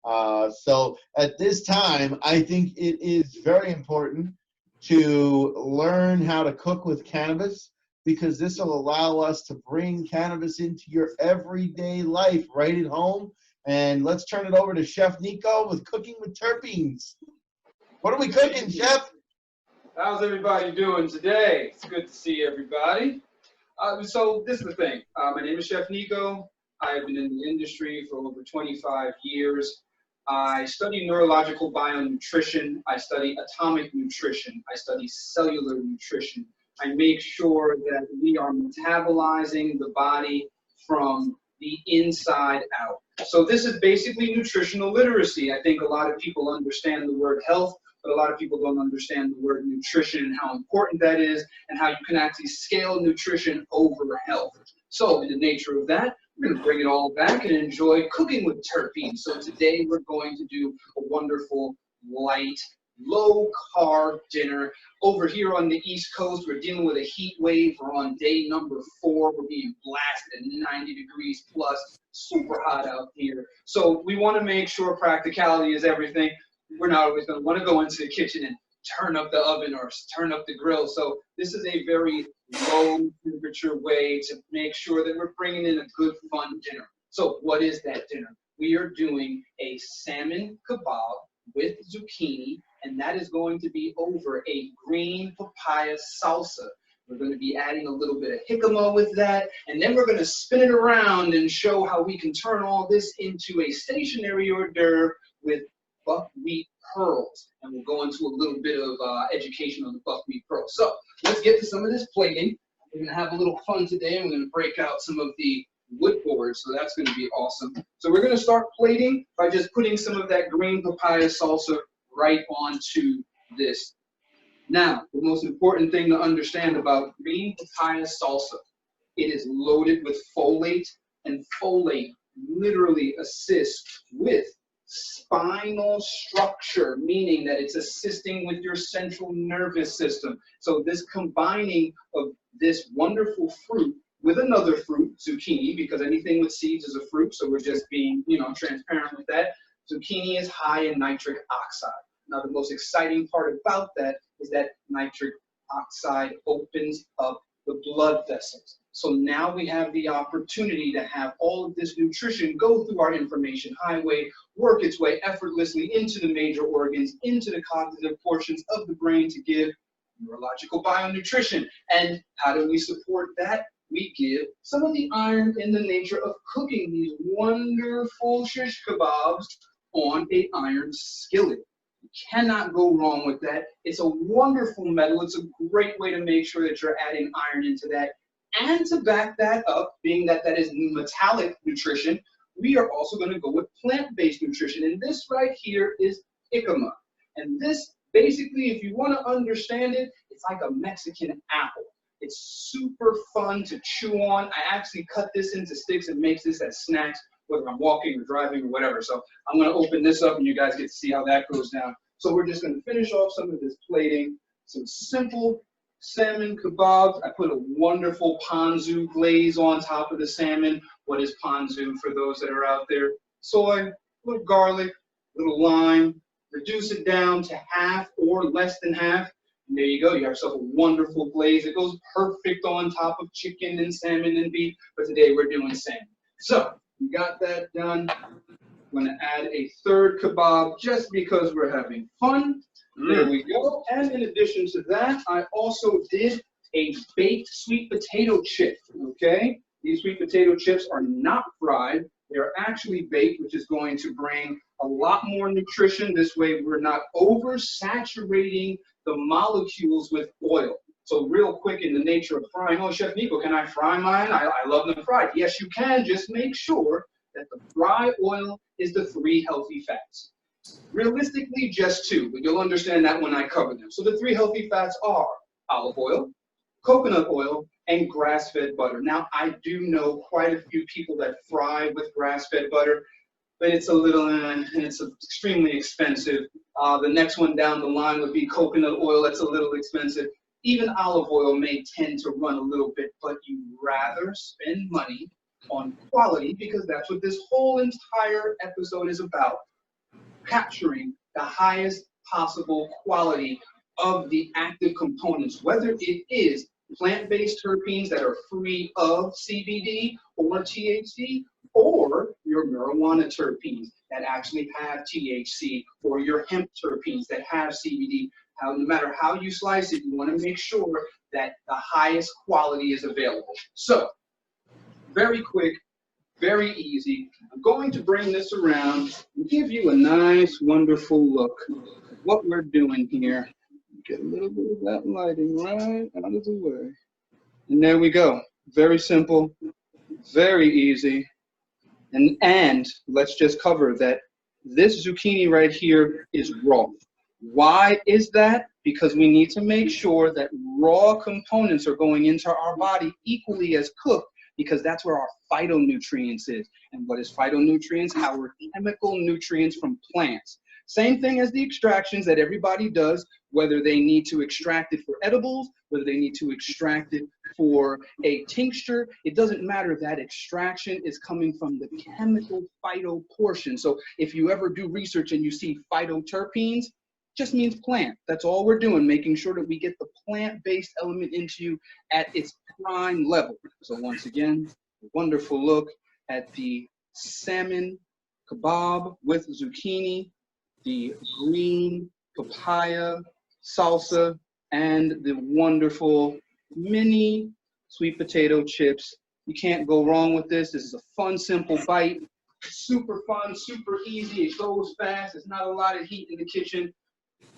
So at this time, I think it is very important to learn how to cook with cannabis, because this will allow us to bring cannabis into your everyday life right at home. And let's turn it over to Chef Nikko with Cooking with Terpenes. What are we cooking, Chef? How's everybody doing today? It's good to see everybody. So this is the thing. My name is Chef Nikko. I've been in the industry for over 25 years. I study neurological bionutrition. I study atomic nutrition. I study cellular nutrition. I make sure that we are metabolizing the body from the inside out. So this is basically nutritional literacy. I think a lot of people understand the word health, but a lot of people don't understand the word nutrition and how important that is and how you can actually scale nutrition over health. So in the nature of that, we're going to bring it all back and enjoy cooking with terpenes. So today we're going to do a wonderful, light, low-carb dinner. Over here on the East Coast, we're dealing with a heat wave. We're on day number 4. We're being blasted at 90 degrees plus, super hot out here. So we want to make sure practicality is everything. We're not always going to want to go into the kitchen and turn up the oven or turn up the grill. So this is a very low temperature way to make sure that we're bringing in a good, fun dinner. So what is that dinner? We are doing a salmon kebab with zucchini, and that is going to be over a green papaya salsa. We're going to be adding a little bit of jicama with that, and then we're going to spin it around and show how we can turn all this into a stationary hors d'oeuvre with buckwheat pearls. And we'll go into a little bit of education on the buckwheat pearls. So let's get to some of this plating. We're going to have a little fun today, and we're going to break out some of the wood boards, so that's going to be awesome. So we're going to start plating by just putting some of that green papaya salsa right onto this. Now, the most important thing to understand about green papaya salsa, it is loaded with folate, and folate literally assists with spinal structure, meaning that it's assisting with your central nervous system. So this combining of this wonderful fruit with another fruit, zucchini, because anything with seeds is a fruit, so we're just being, transparent with that. Zucchini is high in nitric oxide. Now, the most exciting part about that is that nitric oxide opens up the blood vessels. So now we have the opportunity to have all of this nutrition go through our information highway, work its way effortlessly into the major organs, into the cognitive portions of the brain to give neurological bionutrition. And how do we support that? We give some of the iron in the nature of cooking these wonderful shish kebabs on an iron skillet. You cannot go wrong with that. It's a wonderful metal. It's a great way to make sure that you're adding iron into that. And to back that up, being that that is metallic nutrition, we are also going to go with plant-based nutrition. And this right here is jicama. And this, basically, if you want to understand it, it's like a Mexican apple. It's super fun to chew on. I actually cut this into sticks and make this as snacks, whether I'm walking or driving or whatever. So I'm going to open this up and you guys get to see how that goes down. So we're just going to finish off some of this plating, some simple salmon kebabs. I put a wonderful ponzu glaze on top of the salmon. What is ponzu for those that are out there? Soy, a little garlic, a little lime. Reduce it down to half or less than half. And there you go. You have yourself a wonderful glaze. It goes perfect on top of chicken and salmon and beef. But today we're doing salmon. So we got that done. I'm going to add a third kebab just because we're having fun. There we go. And in addition to that, I also did a baked sweet potato chip. Okay? These sweet potato chips are not fried. They're actually baked, which is going to bring a lot more nutrition. This way we're not oversaturating the molecules with oil. So real quick, in the nature of frying, oh, Chef Nikko, can I fry mine? I love them fried. Yes, you can. Just make sure that the fry oil is the 3 healthy fats. Realistically, just 2, but you'll understand that when I cover them. So the 3 healthy fats are olive oil, coconut oil, and grass-fed butter. Now, I do know quite a few people that fry with grass-fed butter, but it's a little, and it's extremely expensive. The next one down the line would be coconut oil. That's a little expensive. Even olive oil may tend to run a little bit, but you'd rather spend money on quality because that's what this whole entire episode is about. capturing the highest possible quality of the active components, whether it is plant-based terpenes that are free of CBD or THC, or your marijuana terpenes that actually have THC, or your hemp terpenes that have CBD. No matter how you slice it, you want to make sure that the highest quality is available. So, very quick, very easy. I'm going to bring this around and give you a nice, wonderful look at what we're doing here. Get a little bit of that lighting right out of the way. And there we go. Very simple, very easy. And let's just cover that this zucchini right here is raw. Why is that? Because we need to make sure that raw components are going into our body equally as cooked, because that's where our phytonutrients is. And what is phytonutrients? Our chemical nutrients from plants. Same thing as the extractions that everybody does, whether they need to extract it for edibles, whether they need to extract it for a tincture. It doesn't matter. That extraction is coming from the chemical phyto portion. So if you ever do research and you see phytoterpenes, just means plant. That's all we're doing, making sure that we get the plant-based element into you at its prime level. So once again, a wonderful look at the salmon kebab with zucchini, the green papaya salsa, and the wonderful mini sweet potato chips. You can't go wrong with this. This is a fun, simple bite. Super fun, super easy. It goes fast. There's not a lot of heat in the kitchen.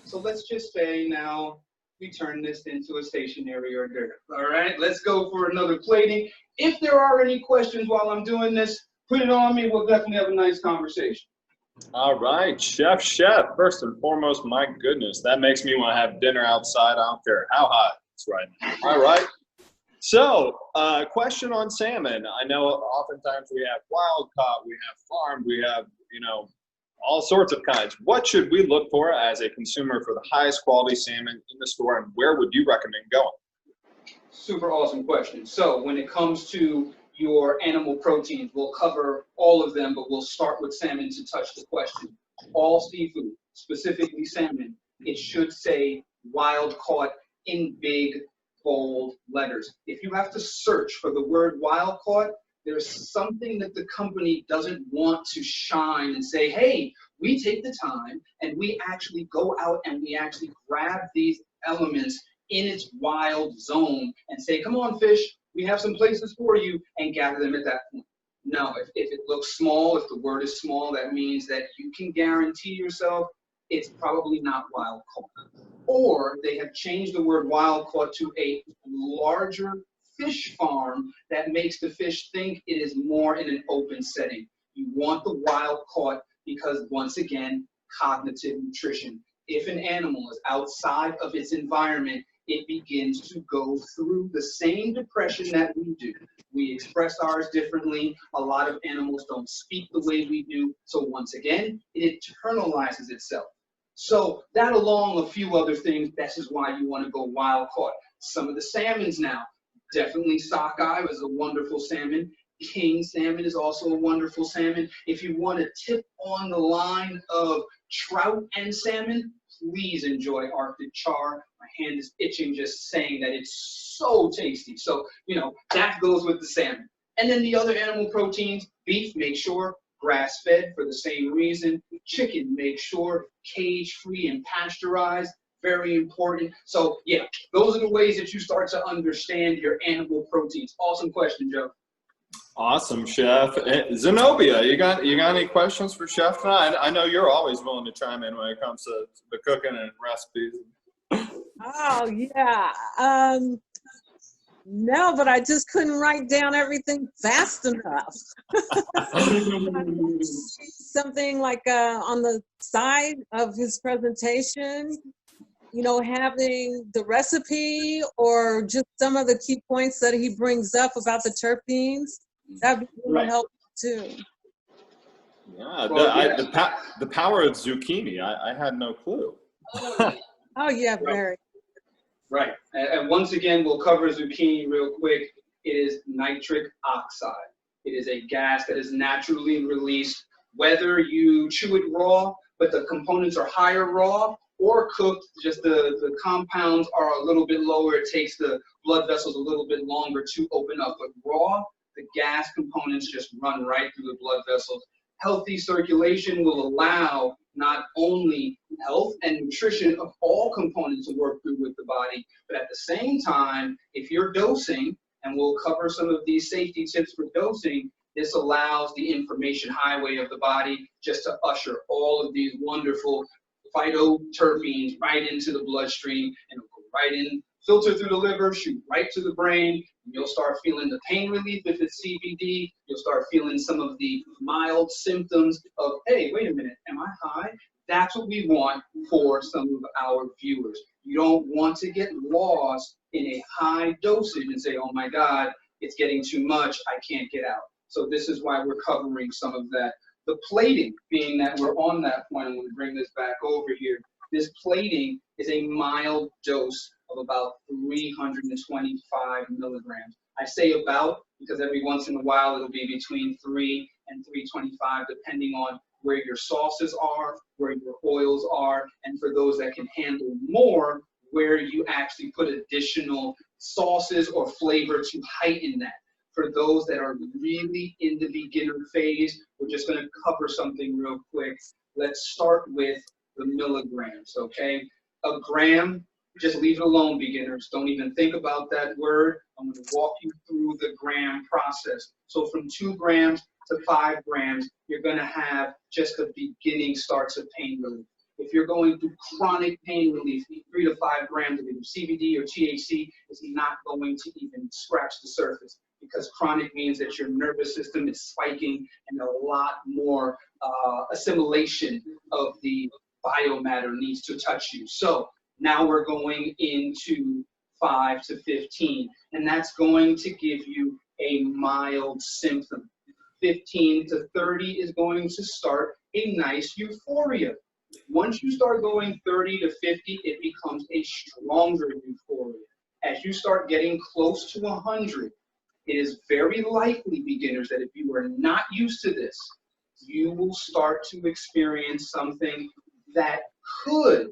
So let's just say now we turn this into a stationary hors d'oeuvre. All right, let's go for another plating. If there are any questions while I'm doing this, put it on me. We'll definitely have a nice conversation. All right, Chef. First and foremost, my goodness, that makes me want to have dinner outside. I don't care how hot it's right now. All right. So, question on salmon. I know oftentimes we have wild caught, we have farmed, we have, all sorts of kinds. What should we look for as a consumer for the highest quality salmon in the store, and where would you recommend going? Super awesome question. So when it comes to your animal proteins, we'll cover all of them, but we'll start with salmon to touch the question. All seafood, specifically salmon, it should say wild caught in big, bold letters. If you have to search for the word wild caught, there's something that the company doesn't want to shine and say, hey, we take the time and we actually go out and we actually grab these elements in its wild zone and say, come on, fish, we have some places for you, and gather them at that point. No, if it looks small, if the word is small, that means that you can guarantee yourself it's probably not wild caught. Or they have changed the word wild caught to a larger fish farm that makes the fish think it is more in an open setting. You want the wild caught because, once again, cognitive nutrition. If an animal is outside of its environment, it begins to go through the same depression that we do. We express ours differently. A lot of animals don't speak the way we do. So once again, it internalizes itself. So that, along a few other things, this is why you want to go wild caught. Some of the salmons now, definitely sockeye is a wonderful salmon. King salmon is also a wonderful salmon. If you want to tip on the line of trout and salmon, please enjoy Arctic char. My hand is itching just saying that it's so tasty. So, that goes with the salmon. And then the other animal proteins, beef, make sure grass-fed for the same reason. Chicken, make sure cage-free and pasteurized. Very important. So yeah, those are the ways that you start to understand your animal proteins. Awesome question, Joe. Awesome, Chef. Zenobia, you got any questions for Chef tonight? I know you're always willing to chime in when it comes to the cooking and recipes. Oh yeah. No, but I just couldn't write down everything fast enough. Something like on the side of his presentation, having the recipe or just some of the key points that he brings up about the terpenes, that'd be really helpful too. Yeah, the power of zucchini, I had no clue. Oh yeah, very. Right, and once again, we'll cover zucchini real quick. It is nitric oxide. It is a gas that is naturally released, whether you chew it raw, but the components are higher raw, or cooked, just the compounds are a little bit lower. It takes the blood vessels a little bit longer to open up. But raw, the gas components just run right through the blood vessels. Healthy circulation will allow not only health and nutrition of all components to work through with the body, but at the same time, if you're dosing, and we'll cover some of these safety tips for dosing, this allows the information highway of the body just to usher all of these wonderful phytoterpenes right into the bloodstream, and it'll go right in, filter through the liver, shoot right to the brain, and you'll start feeling the pain relief if it's CBD. You'll start feeling some of the mild symptoms of, hey, wait a minute, am I high? That's what we want for some of our viewers. You don't want to get lost in a high dosage and say, oh my God, it's getting too much, I can't get out. So this is why we're covering some of that. The plating, being that we're on that point, I'm going to bring this back over here. This plating is a mild dose of about 325 milligrams. I say about because every once in a while it'll be between 3 and 325, depending on where your sauces are, where your oils are, and for those that can handle more, where you actually put additional sauces or flavor to heighten that. For those that are really in the beginner phase, we're just going to cover something real quick. Let's start with the milligrams, okay? A gram, just leave it alone, beginners. Don't even think about that word. I'm going to walk you through the gram process. So from 2 grams to 5 grams, you're going to have just the beginning starts of pain relief. If you're going through chronic pain relief, 3 to 5 grams of either CBD or THC is not going to even scratch the surface, because chronic means that your nervous system is spiking and a lot more assimilation of the biomatter needs to touch you. So now we're going into 5 to 15, and that's going to give you a mild symptom. 15 to 30 is going to start a nice euphoria. Once you start going 30 to 50, it becomes a stronger euphoria. As you start getting close to 100, it is very likely, beginners, that if you are not used to this, you will start to experience something that could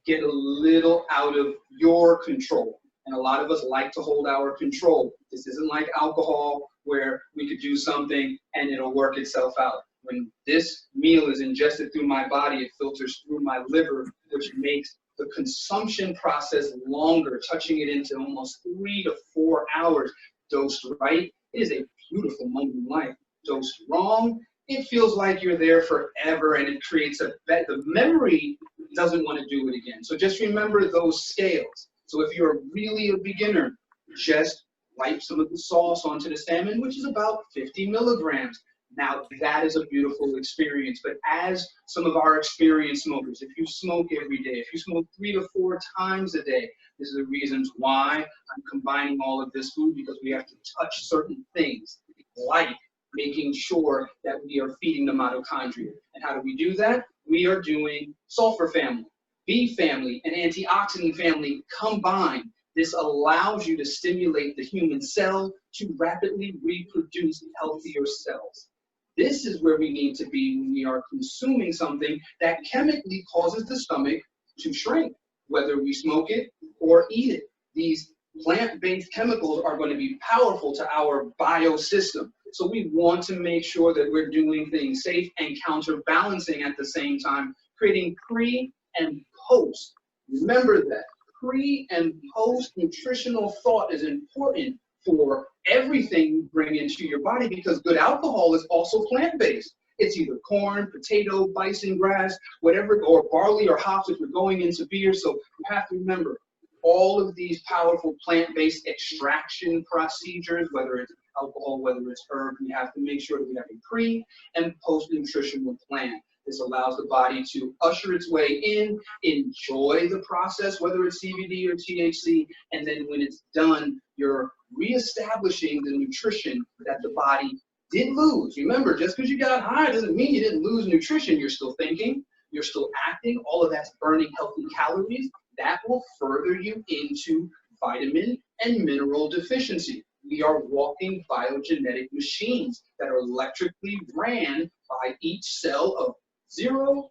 get a little out of your control. And a lot of us like to hold our control. This isn't like alcohol where we could do something and it'll work itself out. When this meal is ingested through my body, it filters through my liver, which makes the consumption process longer, touching it into almost 3 to 4 hours. Dosed right, it is a beautiful moment in life. Dosed wrong, it feels like you're there forever, and it creates the memory doesn't want to do it again. So just remember those scales. So if you're really a beginner, just wipe some of the sauce onto the salmon, which is about 50 milligrams. Now that is a beautiful experience. But as some of our experienced smokers, if you smoke every day, if you smoke 3 to 4 times a day, this is the reasons why I'm combining all of this food, because we have to touch certain things, like making sure that we are feeding the mitochondria. And how do we do that? We are doing sulfur family, B family, and antioxidant family combined. This allows you to stimulate the human cell to rapidly reproduce healthier cells. This is where we need to be when we are consuming something that chemically causes the stomach to shrink, whether we smoke it or eat it. These plant-based chemicals are going to be powerful to our biosystem. So we want to make sure that we're doing things safe and counterbalancing at the same time, creating pre and post. Remember that pre and post nutritional thought is important for everything you bring into your body, because good alcohol is also plant-based. It's either corn, potato, bison grass, whatever, or barley or hops if you're going into beer. So you have to remember all of these powerful plant-based extraction procedures, whether it's alcohol, whether it's herb, we have to make sure that we have a pre and post nutritional plan. This allows the body to usher its way in, enjoy the process, whether it's CBD or THC, and then when it's done, you're reestablishing the nutrition that the body did lose. Remember, just because you got high doesn't mean you didn't lose nutrition. You're still thinking, you're still acting, all of that's burning healthy calories. That will further you into vitamin and mineral deficiency. We are walking biogenetic machines that are electrically ran by each cell of 0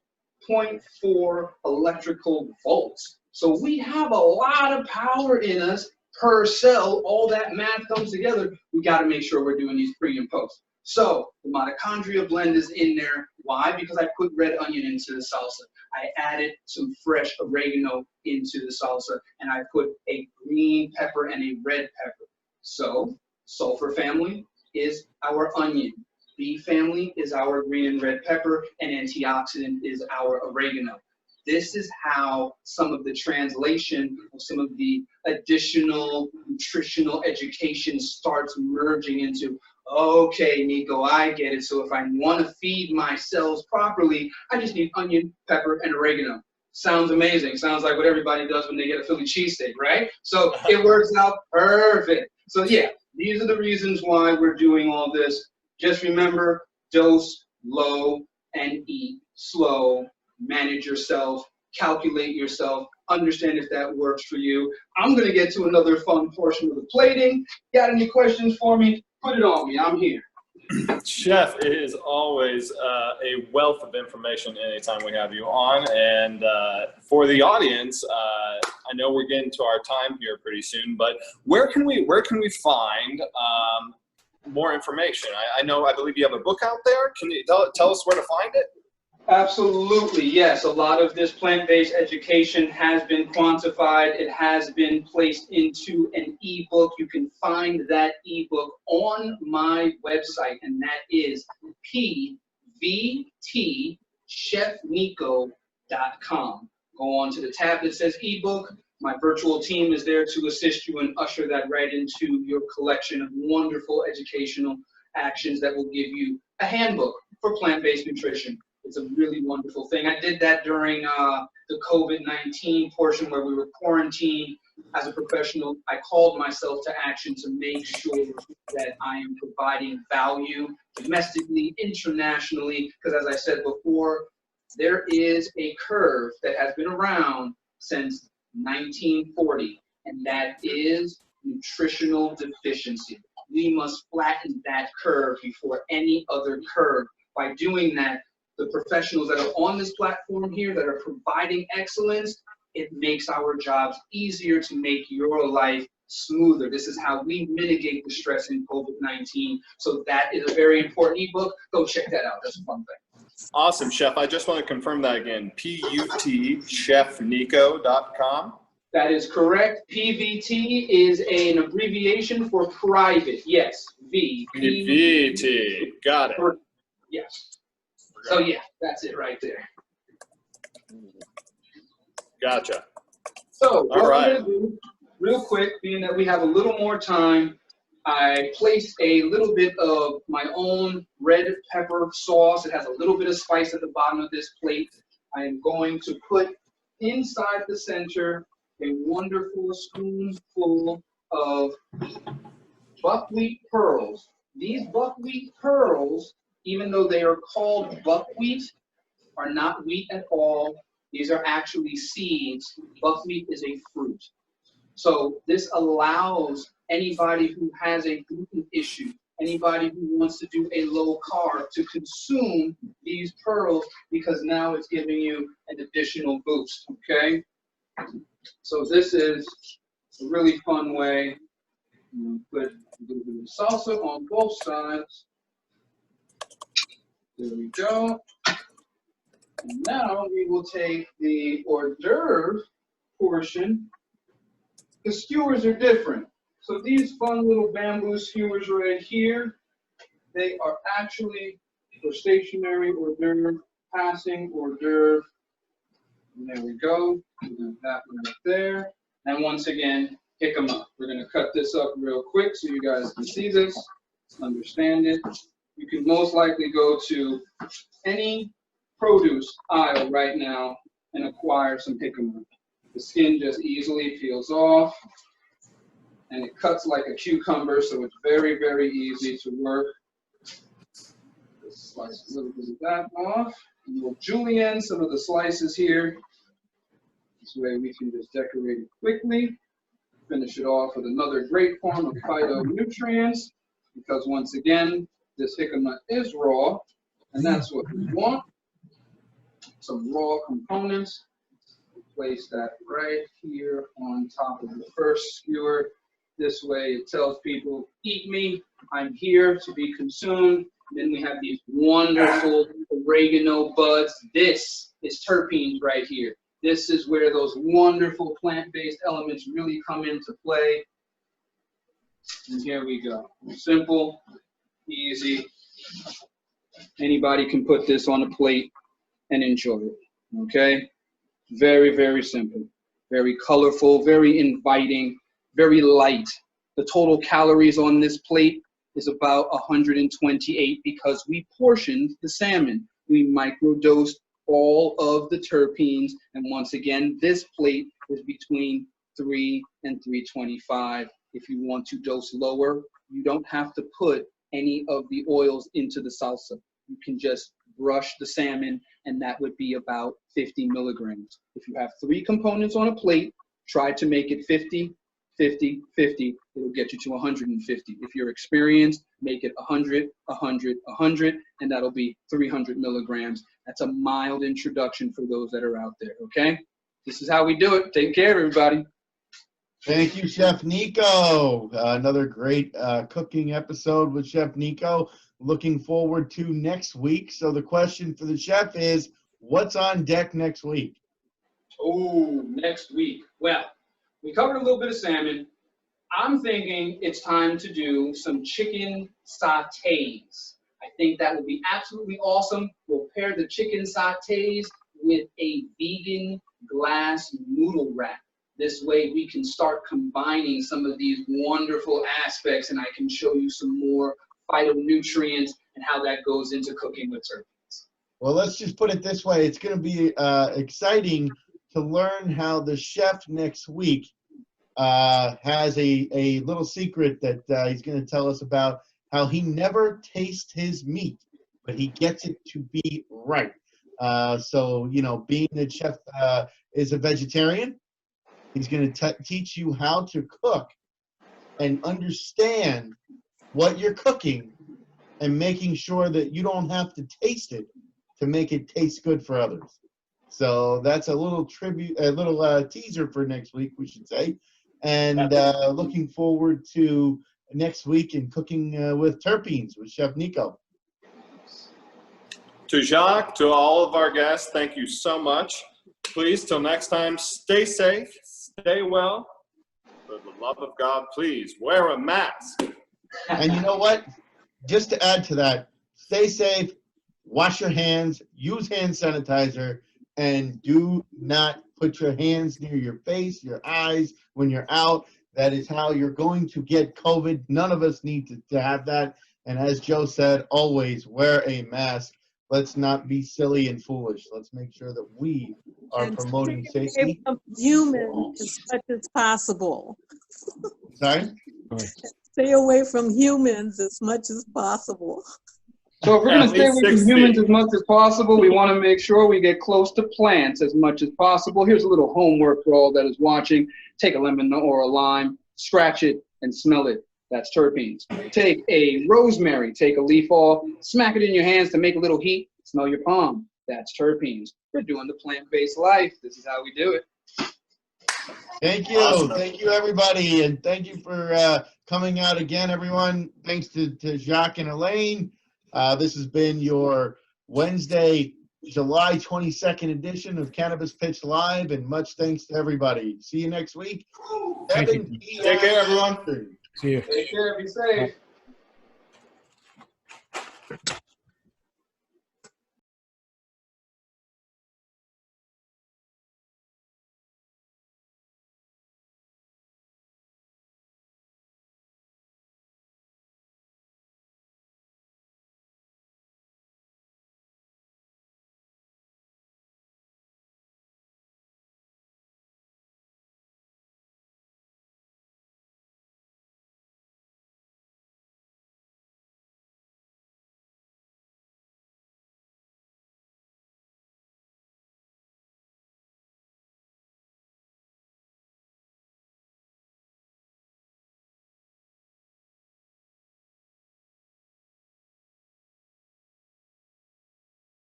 0.4 electrical volts. So we have a lot of power in us per cell. All that math comes together. We got to make sure we're doing these pre and post. So the mitochondria blend is in there. Why? Because I put red onion into the salsa. I added some fresh oregano into the salsa, and I put a green pepper and a red pepper. So sulfur family is our onion. B family is our green and red pepper, and antioxidant is our oregano. This is how some of the translation of some of the additional nutritional education starts merging into, okay, Nikko, I get it. So if I want to feed my cells properly, I just need onion, pepper, and oregano. Sounds amazing. Sounds like what everybody does when they get a Philly cheesesteak, right? So it works out perfect. So yeah, these are the reasons why we're doing all this. Just remember, dose low and eat slow. Manage yourself, calculate yourself, understand if that works for you. I'm going to get to another fun portion of the plating. Got any questions for me? Put it on me. I'm here. Chef, it is always a wealth of information anytime we have you on. And for the audience, I know we're getting to our time here pretty soon, but where can we find more information? I believe you have a book out there. Can you tell us where to find it? Absolutely, yes. A lot of this plant-based education has been quantified. It has been placed into an ebook. You can find that ebook on my website, and that is pvtchefnikko.com. Go on to the tab that says ebook. My virtual team is there to assist you and usher that right into your collection of wonderful educational actions that will give you a handbook for plant-based nutrition. It's a really wonderful thing. I did that during the COVID-19 portion where we were quarantined. As a professional, I called myself to action to make sure that I am providing value domestically, internationally, because as I said before, there is a curve that has been around since 1940, and that is nutritional deficiency. We must flatten that curve before any other curve. By doing that, the professionals that are on this platform here that are providing excellence, it makes our jobs easier to make your life smoother. This is how we mitigate the stress in COVID-19. So that is a very important ebook. Go check that out. That's a fun thing. Awesome, Chef. I just want to confirm that again. putchefnikko.com. That is correct. PVT is an abbreviation for private. Yes, V. PVT. Got it. Yes. So yeah, that's it right there. Gotcha. So what All right. I'm going to do, real quick, being that we have a little more time, I placed a little bit of my own red pepper sauce. It has a little bit of spice at the bottom of this plate. I am going to put inside the center a wonderful spoonful of buckwheat pearls. These buckwheat pearls, even though they are called buckwheat, are not wheat at all. These are actually seeds. Buckwheat is a fruit. So this allows anybody who has a gluten issue, anybody who wants to do a low carb, to consume these pearls because now it's giving you an additional boost, okay? So this is a really fun way. Put a little bit of salsa on both sides. There we go. And now we will take the hors d'oeuvre portion. The skewers are different. So these fun little bamboo skewers right here, they are actually for stationary hors d'oeuvre, passing hors d'oeuvre. And there we go. We got that one right there. And once again, pick them up. We're going to cut this up real quick so you guys can see this, understand it. You can most likely go to any produce aisle right now and acquire some jicama. The skin just easily peels off, and it cuts like a cucumber, so it's very, very easy to work. Just slice a little bit of that off. And we'll julienne some of the slices here. This way we can just decorate it quickly. Finish it off with another great form of phytonutrients, because once again, this jicama is raw, and that's what we want. some raw components. Place that right here on top of the first skewer. This way it tells people, eat me, I'm here to be consumed. And then we have these wonderful oregano buds. This is terpenes right here. This is where those wonderful plant-based elements really come into play. And here we go. Simple, easy. Anybody can put this on a plate and enjoy it, okay? Very, very simple, very colorful, very inviting, very light. The total calories on this plate is about 128 because we portioned the salmon. We microdosed all of the terpenes. And once again, this plate is between 3 and 325. If you want to dose lower, you don't have to put any of the oils into the salsa. You can just brush the salmon, and that would be about 50 milligrams. If you have 3 components on a plate, try to make it 50, 50, 50. It'll get you to 150. If you're experienced, make it 100, 100, 100, and that'll be 300 milligrams. That's a mild introduction for those that are out there, okay? This is how we do it. Take care, everybody. Thank you, Chef Nikko. Another great cooking episode with Chef Nikko. Looking forward to next week. So the question for the chef is, what's on deck next week? Oh, next week. Well, we covered a little bit of salmon. I'm thinking it's time to do some chicken sautés. I think that would be absolutely awesome. We'll pair the chicken sautés with a vegan glass noodle wrap. This way we can start combining some of these wonderful aspects, and I can show you some more phytonutrients and how that goes into cooking with terpenes. Well, let's just put it this way. It's going to be exciting to learn how the chef next week has a little secret that he's going to tell us about, how he never tastes his meat, but he gets it to be right. So, you know, being that chef is a vegetarian, he's going to teach you how to cook and understand what you're cooking and making sure that you don't have to taste it to make it taste good for others. So that's a little tribute, a little teaser for next week, we should say. And looking forward to next week in cooking with terpenes with Chef Nikko. To Jacques, to all of our guests, thank you so much. Please, till next time, stay safe, stay well. For the love of God, please wear a mask. And you know what? Just to add to that, stay safe, wash your hands, use hand sanitizer, and do not put your hands near your face, your eyes when you're out. That is how you're going to get COVID. None of us need to have that. And as Joe said, always wear a mask. Let's not be silly and foolish. Let's make sure that we are promoting safety. Humans as much as possible. Sorry? Stay away from humans as much as possible. So if we're going to stay away from humans as much as possible, we want to make sure we get close to plants as much as possible. Here's a little homework for all that is watching. Take a lemon or a lime, scratch it, and smell it. That's terpenes. Take a rosemary, take a leaf off, smack it in your hands to make a little heat, smell your palm. That's terpenes. We're doing the plant-based life. This is how we do it. Thank you. Awesome. Thank you, everybody. And thank you for coming out again, everyone. Thanks to Jacques and Elaine. This has been your Wednesday, July 22nd edition of Cannabis Pitch Live, and much thanks to everybody. See you next week. Thank you. Take care, everyone. See you. Take care. Be safe.